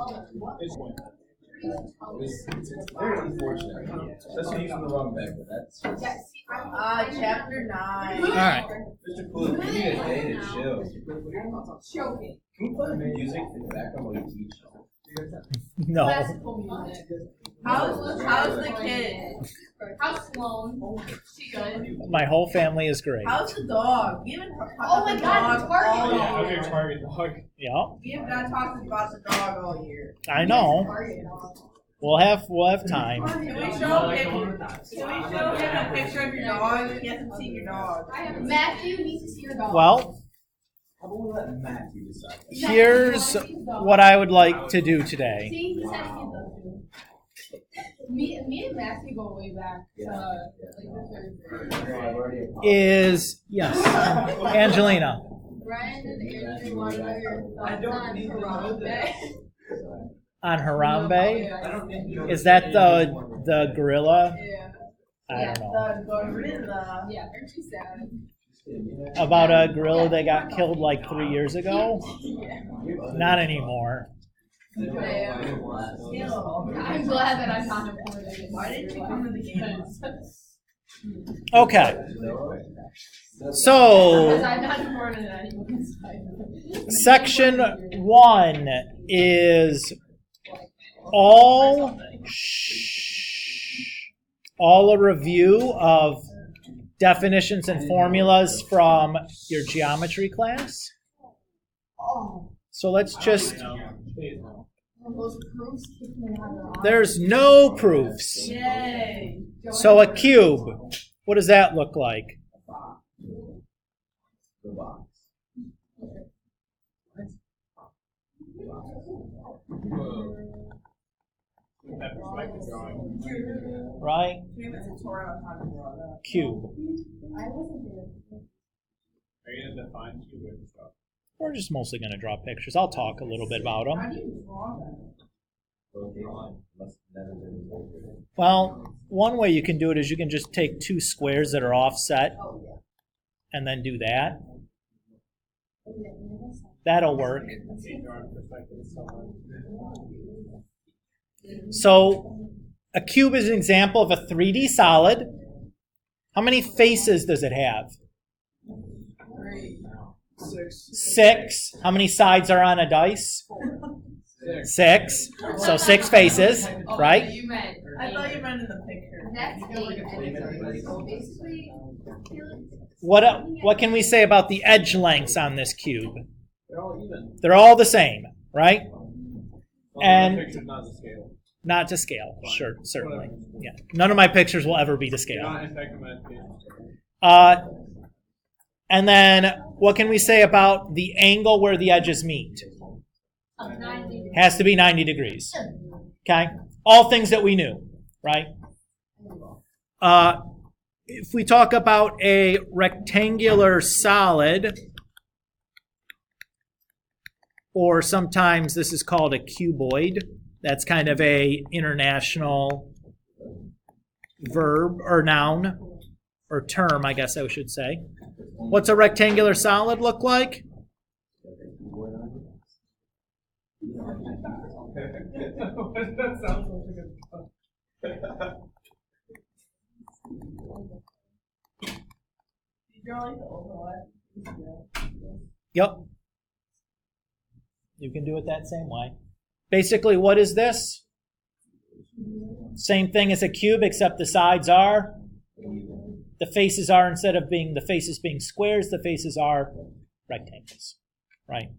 It's very unfortunate. Especially using the wrong bag, but that's Chapter 9. All right. Mr. Cool, we need a day to chill. Can we play music in the background while you teach? No. How's the kid? How's Sloan? She good? My whole family is great. How's the dog? We haven't Oh my God, the target all dog. year. How's your target dog? Yeah, We have not talked about the dog all year. I know. We'll have time. Can we show him a picture of your dog? He hasn't seen your dog. Matthew needs to see your dog. Well, How about we let Matthew decide? here's what I would like to do today. See, he said he does too. Me and Matthew go way back to Is yes, Angelina. Brian and Andrew want to know your thoughts on Harambe. On Harambe? Is that the gorilla? Yeah. I don't know. The gorilla. Yeah, aren't you sad? About a gorilla that got killed like 3 years ago? Not anymore. I'm glad that I'm not important. Why didn't you come to the game? Okay. Because So, I'm not important in anyone's life. section 1 is all a review of definitions and formulas from your geometry class. So let's just, Those proofs keep me on the line. there's no proofs. Yay. So a cube, what does that look like? The box. Right? We have a tutorial on how to draw that. Cube. I wasn't there. Are you going to define cube and stuff? We're just mostly going to draw pictures. I'll talk a little bit about How them. do you draw that? Well, one way you can do it is you can just take two squares that are offset Oh, yeah. and then do that. That'll work. So a cube is an example of a 3D solid. How many faces does it have? 6. How many sides are on a dice? 6. So 6 faces, right? You meant. I thought you meant in the picture. That's 8. So basically, What can we say about the edge lengths on this cube? They're all even. They're all the same, right? And- The picture's not the scale. Not to scale, sure, certainly. Yeah, none of my pictures will ever be to You're scale. not affecting my opinion. And then what can we say about the angle where the edges meet? 90. Has to be 90 degrees. Okay? All things that we knew, right? If we talk about a rectangular solid, or sometimes this is called a cuboid, that's kind of a international verb or noun or term, I guess I should say. What's a rectangular solid look like? That sounds like a You draw like the overlap. Yep. You can do it that same way. Basically, what is this? Same thing as a cube, except the sides are. The faces are, instead of being the faces being squares, the faces are rectangles. Right?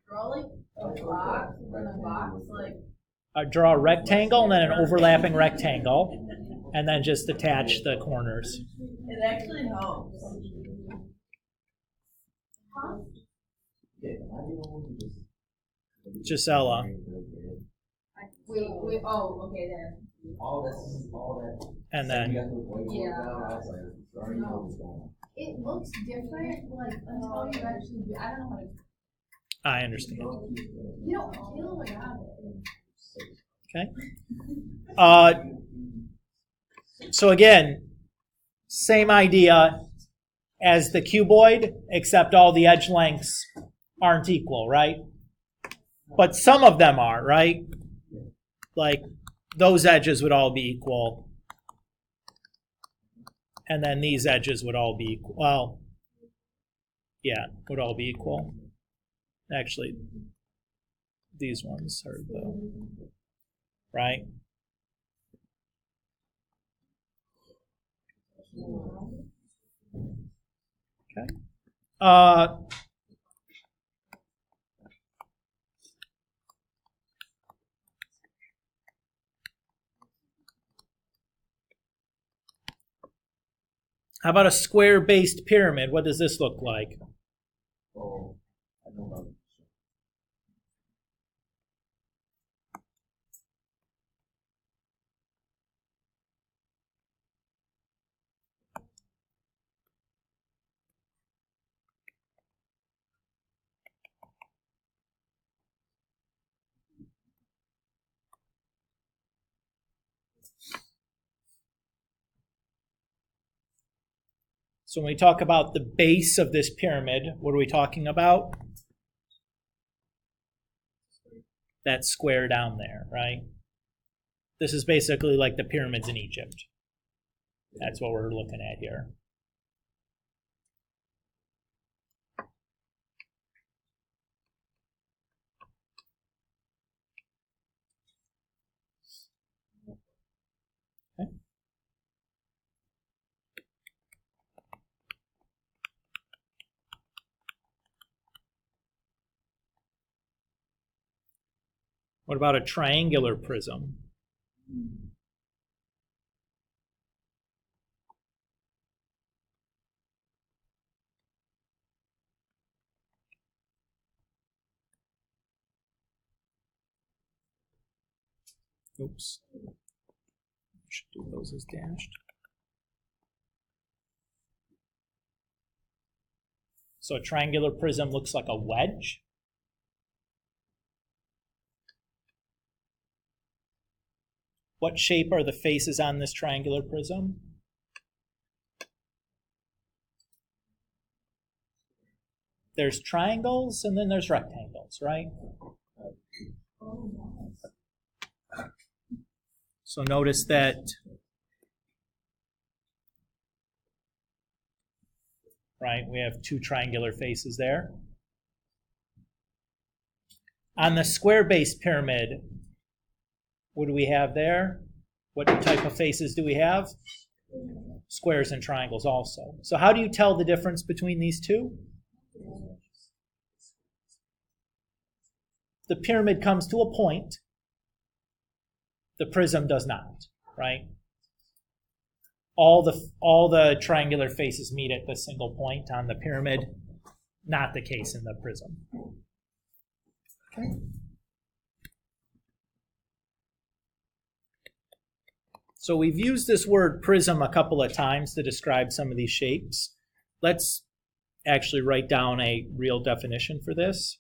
Draw like a box, and then a box like. Draw a rectangle and then an overlapping rectangle, and then just attach the corners. It actually helps. Gisela. Wait, oh, okay, there. All that. And then, It looks different, like, until you actually do. I don't know how to. I understand. You don't feel like that. Okay. So again, same idea as the cuboid, except all the edge lengths aren't equal, right? But some of them are, right? Like those edges would all be equal. And then these edges would all be equal. Well, yeah, would all be equal. Actually, these ones are the, right? Okay. How about a square-based pyramid? What does this look like? Oh, I don't know. So when we talk about the base of this pyramid, what are we talking about? That square down there, right? This is basically like the pyramids in Egypt. That's what we're looking at here. Okay. What about a triangular prism? Oops. Should do those as dashed. So a triangular prism looks like a wedge. What shape are the faces on this triangular prism? There's triangles and then there's rectangles, right? So notice that right, we have two triangular faces there. On the square-based pyramid, what do we have there? What type of faces do we have? Squares and triangles also. So how do you tell the difference between these two? The pyramid comes to a point. The prism does not, right? All the triangular faces meet at the single point on the pyramid. Not the case in the prism. Okay. So we've used this word prism a couple of times to describe some of these shapes. Let's actually write down a real definition for this.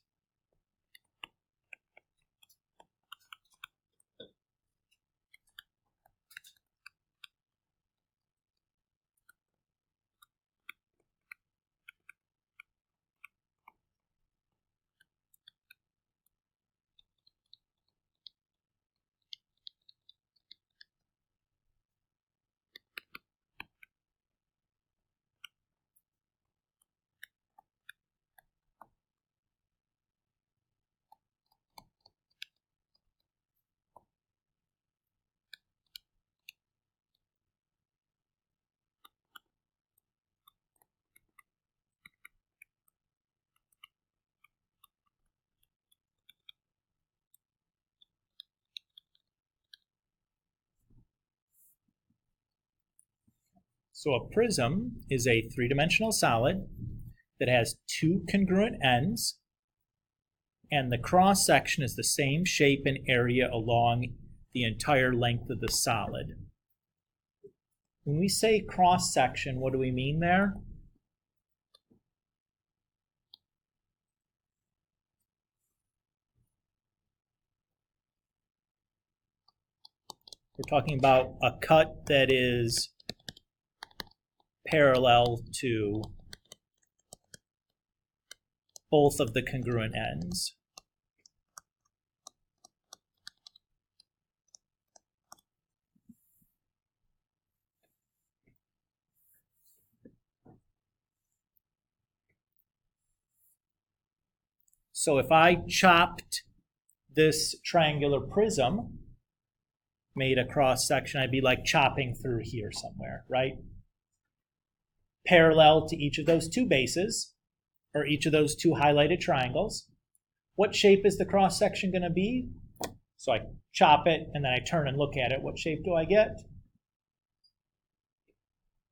So a prism is a three-dimensional solid that has two congruent ends, and the cross section is the same shape and area along the entire length of the solid. When we say cross section, what do we mean there? We're talking about a cut that is parallel to both of the congruent ends. So if I chopped this triangular prism, made a cross section, I'd be like chopping through here somewhere, right? Parallel to each of those two bases, or each of those two highlighted triangles. What shape is the cross section going to be? So I chop it and then I turn and look at it. What shape do I get?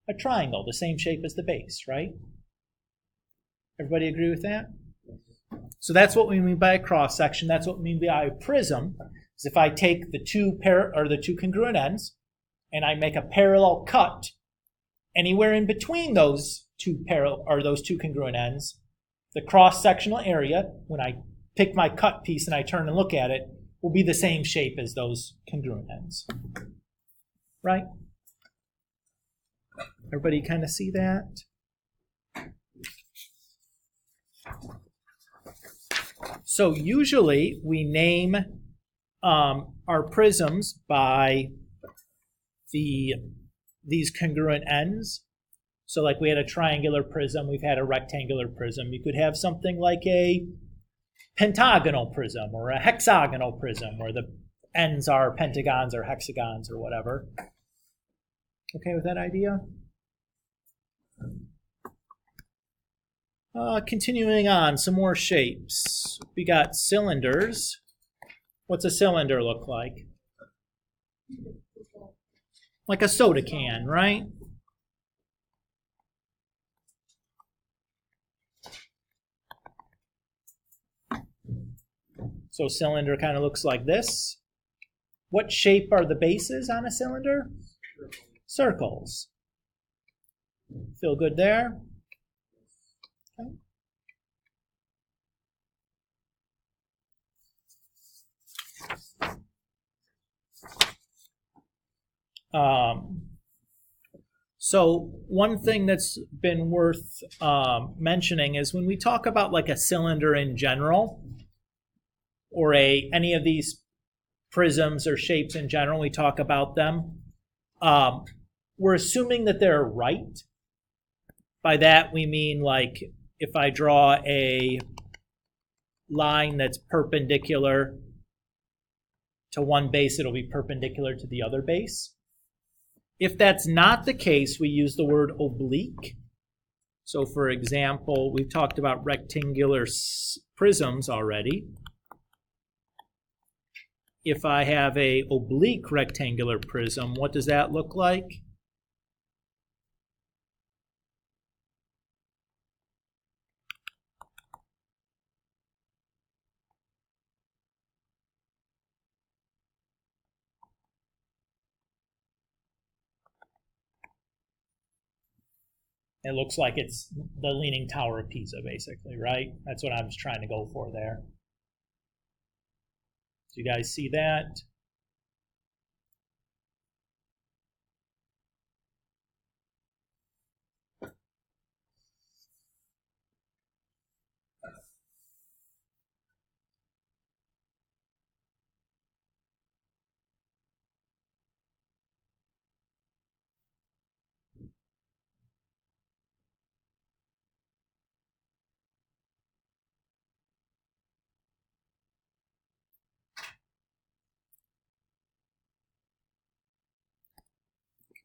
A triangle, the same shape as the base, right? Everybody agree with that? So that's what we mean by a cross section. That's what we mean by a prism. Is if I take the two congruent ends and I make a parallel cut anywhere in between those two congruent ends, the cross-sectional area, when I pick my cut piece and I turn and look at it, will be the same shape as those congruent ends. Right? Everybody kind of see that? So usually we name our prisms by these congruent ends. So like we had a triangular prism, we've had a rectangular prism. You could have something like a pentagonal prism or a hexagonal prism where the ends are pentagons or hexagons or whatever. Okay with that idea? Continuing on, some more shapes. We got cylinders. What's a cylinder look like? Like a soda can, right? So a cylinder kind of looks like this. What shape are the bases on a cylinder? Circles. Feel good there? Okay. So one thing that's been worth mentioning is when we talk about like a cylinder in general, or any of these prisms or shapes in general, we talk about them, we're assuming that they're right. By that we mean like if I draw a line that's perpendicular to one base, it'll be perpendicular to the other base. If that's not the case, we use the word oblique. So for example, we've talked about rectangular prisms already. If I have a oblique rectangular prism, what does that look like? It looks like it's the Leaning Tower of Pisa, basically, right? That's what I was trying to go for there. Do you guys see that?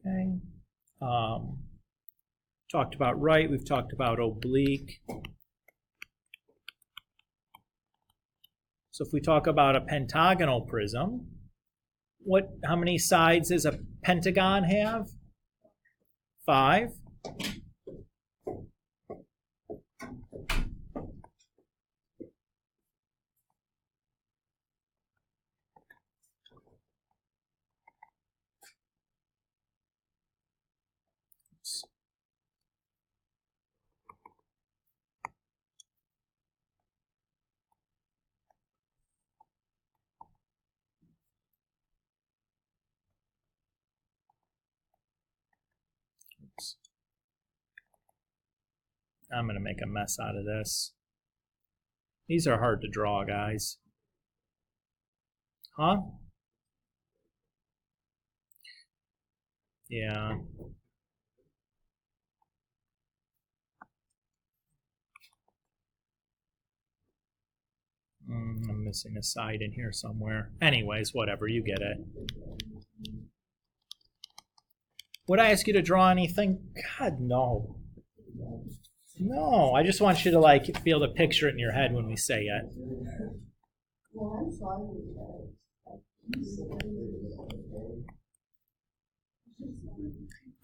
Okay. Talked about right, we've talked about oblique. So if we talk about a pentagonal prism, how many sides does a pentagon have? 5. I'm going to make a mess out of this. These are hard to draw, guys. Huh? Yeah. I'm missing a side in here somewhere. Anyways, whatever, you get it. Would I ask you to draw anything? God, no. No, I just want you to like be able to picture it in your head when we say it.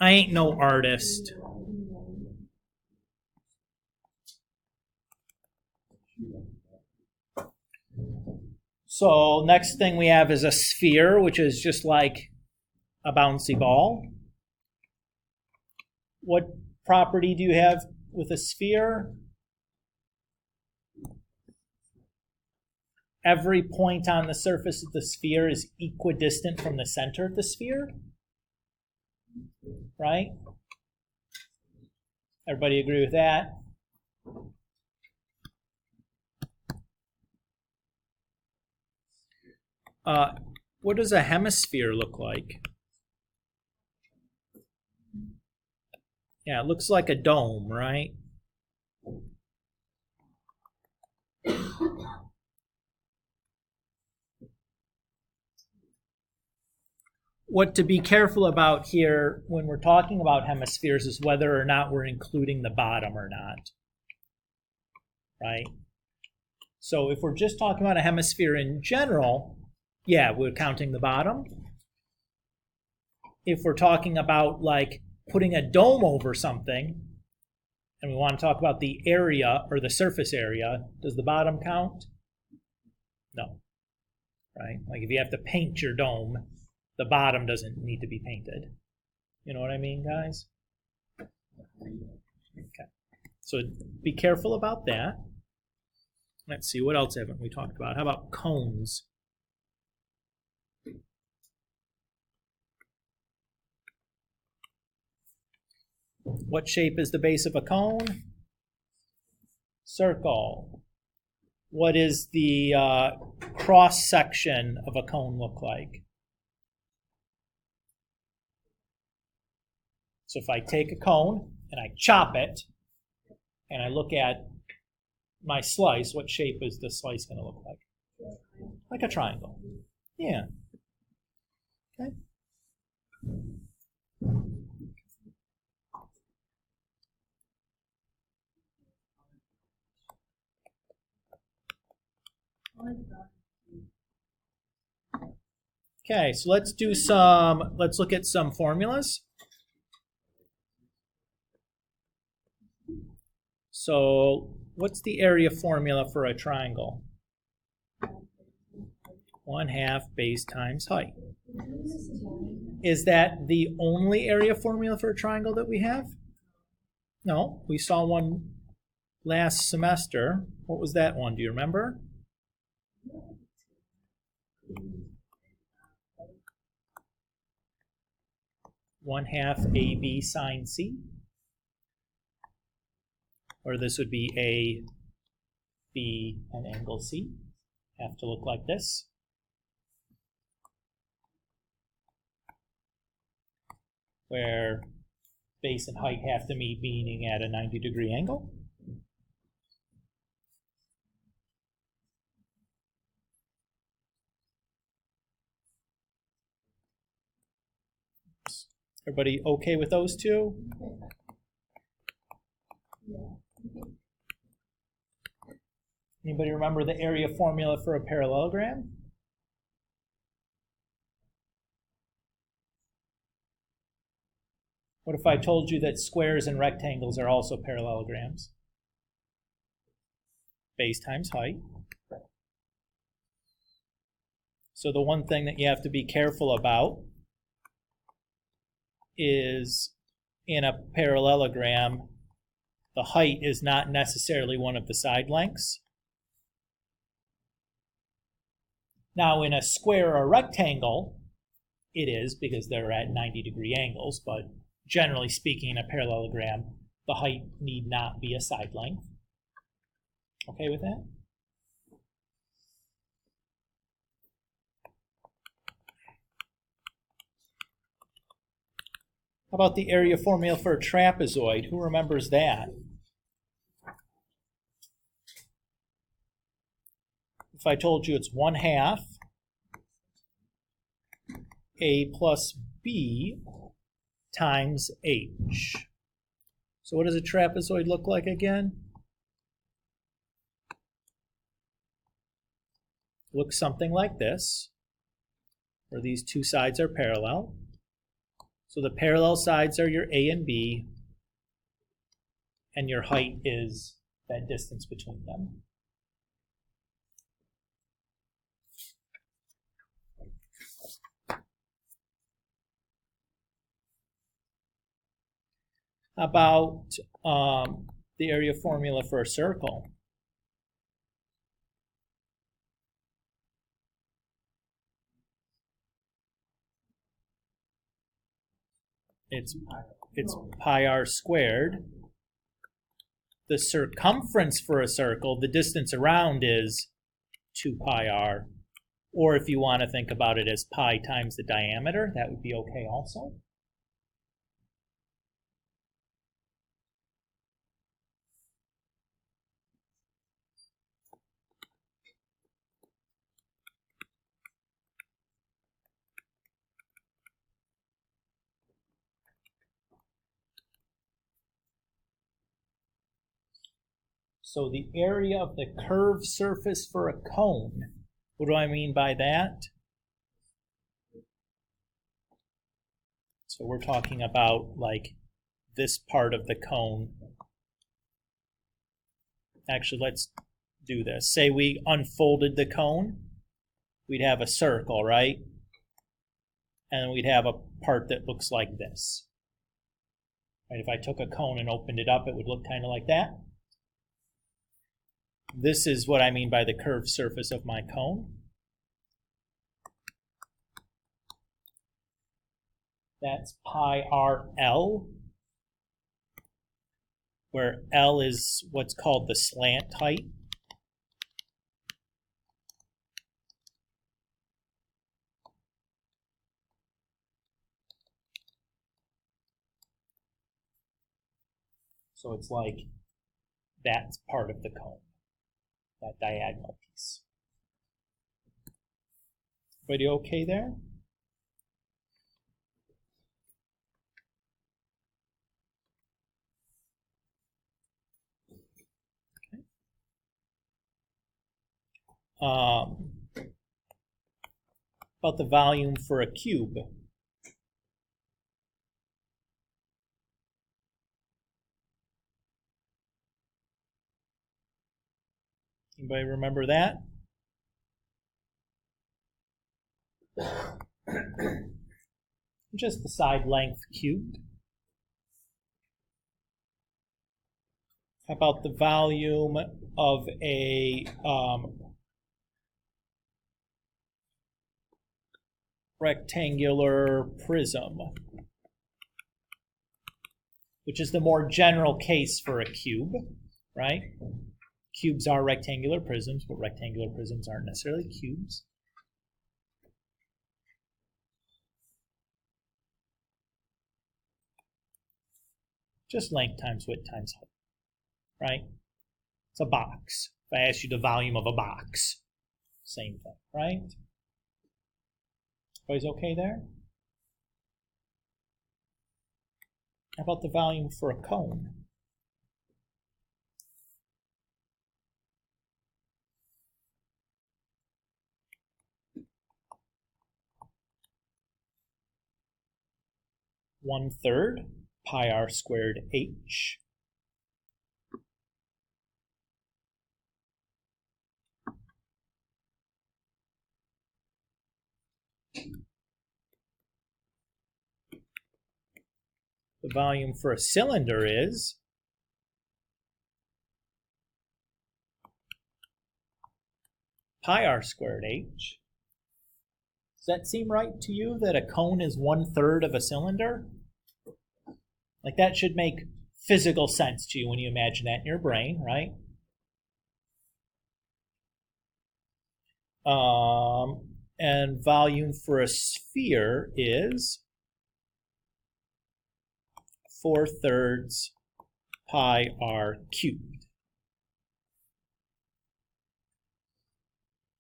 I ain't no artist. So next thing we have is a sphere, which is just like a bouncy ball. What property do you have with a sphere? Every point on the surface of the sphere is equidistant from the center of the sphere, right? Everybody agree with that? What does a hemisphere look like? Yeah, it looks like a dome, right? What to be careful about here when we're talking about hemispheres is whether or not we're including the bottom or not, right? So if we're just talking about a hemisphere in general, yeah, we're counting the bottom. If we're talking about like putting a dome over something, and we want to talk about the area or the surface area, does the bottom count? No, right? Like if you have to paint your dome, the bottom doesn't need to be painted. You know what I mean, guys? Okay. So be careful about that. Let's see, what else haven't we talked about? How about cones? What shape is the base of a cone? Circle. What is the cross section of a cone look like? So if I take a cone and I chop it and I look at my slice, what shape is the slice going to look like? Like a triangle. Yeah. Okay. Okay, so let's look at some formulas. So what's the area formula for a triangle? 1/2 base times height. Is that the only area formula for a triangle that we have? No, we saw one last semester. What was that one? Do you remember? One half AB sine C. Or this would be A, B, and angle C. Have to look like this. Where base and height have to meet, meaning at a 90-degree angle. Everybody okay with those two? Anybody remember the area formula for a parallelogram? What if I told you that squares and rectangles are also parallelograms? Base times height. So the one thing that you have to be careful about is in a parallelogram, the height is not necessarily one of the side lengths. Now in a square or rectangle, it is because they're at 90-degree angles, but generally speaking, in a parallelogram, the height need not be a side length. Okay with that? How about the area formula for a trapezoid? Who remembers that? if I told you it's 1/2 a plus b times h. So what does a trapezoid look like again? Looks something like this, where these two sides are parallel. So the parallel sides are your a and b, and your height is that distance between them. About the area formula for a circle. It's pi r squared. The circumference for a circle, the distance around, is 2 pi r. Or if you want to think about it as pi times the diameter, that would be okay also. So the area of the curved surface for a cone, what do I mean by that? So we're talking about like this part of the cone. Actually, let's do this. Say we unfolded the cone. We'd have a circle, right? And we'd have a part that looks like this. Right? If I took a cone and opened it up, it would look kind of like that. This is what I mean by the curved surface of my cone. That's pi r L, where L is what's called the slant height. So it's like that's part of the cone, that diagonal piece. Everybody okay there? Okay. About the volume for a cube. Anybody remember that? Just the side length cubed. How about the volume of a rectangular prism, which is the more general case for a cube, right? Cubes are rectangular prisms, but rectangular prisms aren't necessarily cubes. Just length times width times height, right? It's a box. If I ask you the volume of a box, same thing, right? Everybody's okay there? How about the volume for a cone? One-third pi r squared h. The volume for a cylinder is pi r squared h. Does that seem right to you, that a cone is 1/3 of a cylinder? Like, that should make physical sense to you when you imagine that in your brain, right? And volume for a sphere is 4/3 pi r cubed.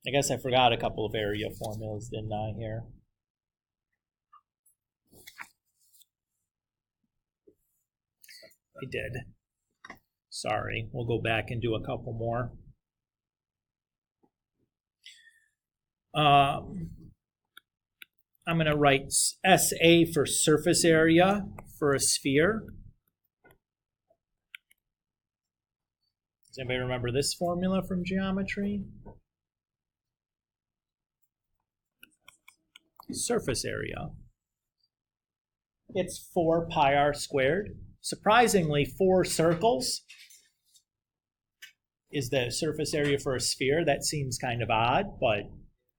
I guess I forgot a couple of area formulas, didn't I, here? I did. Sorry, we'll go back and do a couple more. I'm going to write SA for surface area for a sphere. Does anybody remember this formula from geometry? Surface area. It's 4 pi r squared. Surprisingly, 4 circles is the surface area for a sphere. That seems kind of odd, but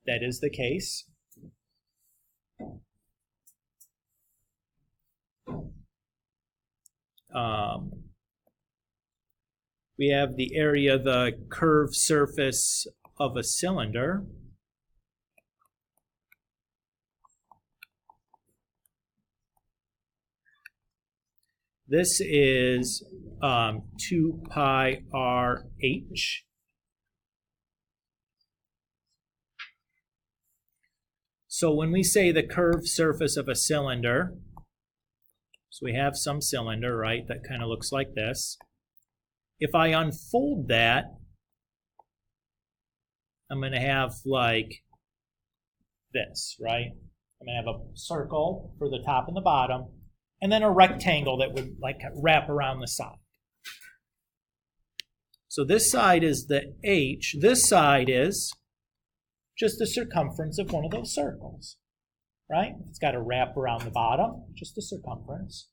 that is the case. We have the area of the curved surface of a cylinder. This is 2 pi r h. So when we say the curved surface of a cylinder, so we have some cylinder, right, that kind of looks like this. If I unfold that, I'm going to have like this, right? I'm going to have a circle for the top and the bottom, and then a rectangle that would like wrap around the side. So this side is the H. This side is just the circumference of one of those circles, right? It's got a wrap around the bottom, just the circumference.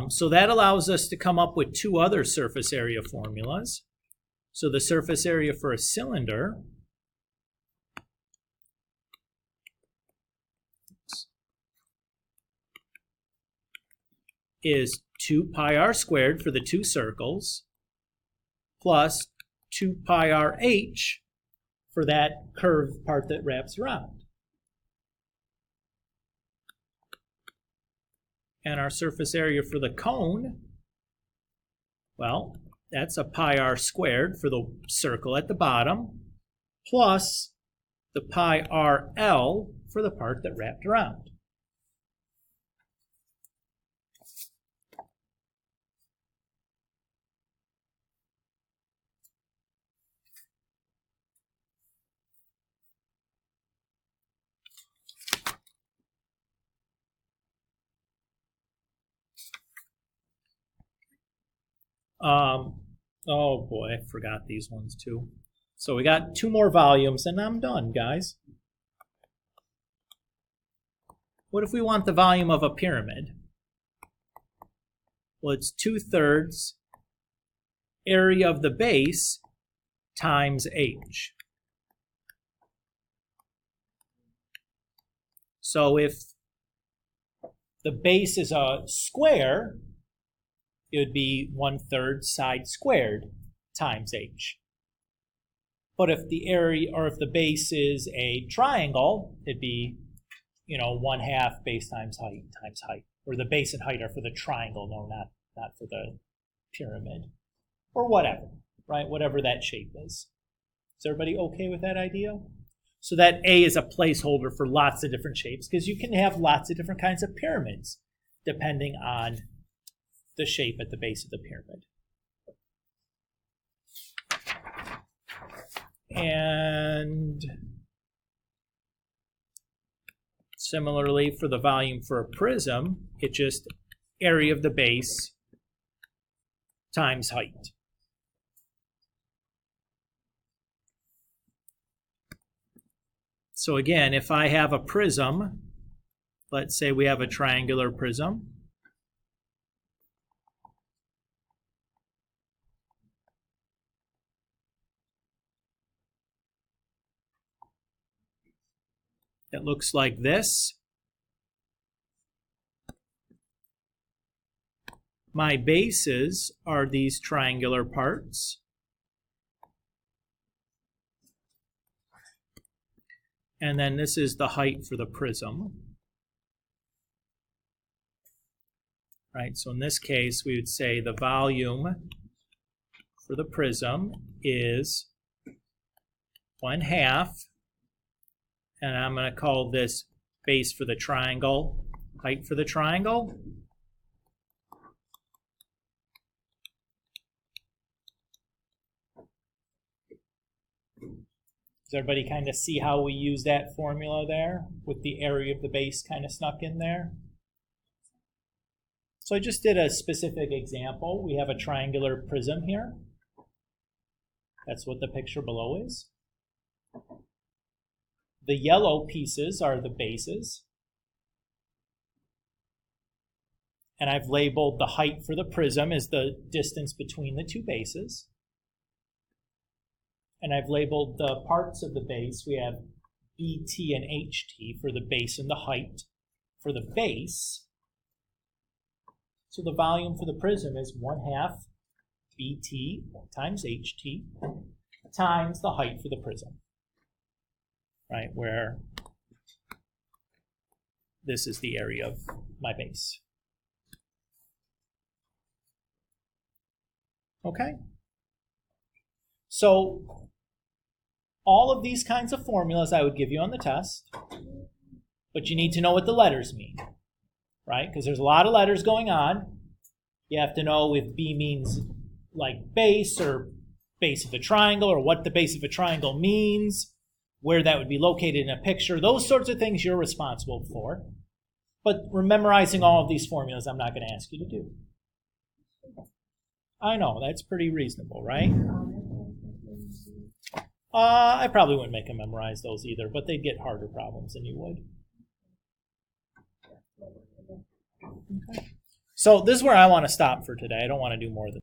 So that allows us to come up with 2 other surface area formulas. So the surface area for a cylinder is 2 pi r squared for the 2 circles plus 2 pi r h for that curved part that wraps around. And our surface area for the cone, well, that's a pi r squared for the circle at the bottom, plus the pi r L for the part that wrapped around. Oh boy, I forgot these ones too. So we got 2 more volumes and I'm done, guys. What if we want the volume of a pyramid? Well, it's 2/3 area of the base times h. So if the base is a square, it would be 1/3 side squared times h. But if the area, or if the base is a triangle, it'd be, 1/2 base times height, or the base and height are for the triangle, no, not for the pyramid, or whatever, right? Whatever that shape is. Is everybody okay with that idea? So that A is a placeholder for lots of different shapes, because you can have lots of different kinds of pyramids depending on the shape at the base of the pyramid. And similarly for the volume for a prism, it's just area of the base times height. So again, if I have a prism, let's say we have a triangular prism. It looks like this. My bases are these triangular parts. And then this is the height for the prism. right? So in this case, we would say the volume for the prism is 1/2, and I'm going to call this base for the triangle, height for the triangle. Does everybody kind of see how we use that formula there with the area of the base kind of snuck in there? So I just did a specific example. We have a triangular prism here. That's what the picture below is. The yellow pieces are the bases. And I've labeled the height for the prism as the distance between the two bases. And I've labeled the parts of the base. We have BT and HT for the base and the height for the base. So the volume for the prism is 1/2 BT times HT times the height for the prism, right, where this is the area of my base. Okay? So all of these kinds of formulas I would give you on the test, but you need to know what the letters mean, right? Because there's a lot of letters going on. You have to know if B means like base or base of a triangle, or what the base of a triangle means, where that would be located in a picture. Those sorts of things you're responsible for. But memorizing all of these formulas, I'm not going to ask you to do. I know, that's pretty reasonable, right? I probably wouldn't make them memorize those either, but they'd get harder problems than you would. Okay. So this is where I want to stop for today. I don't want to do more than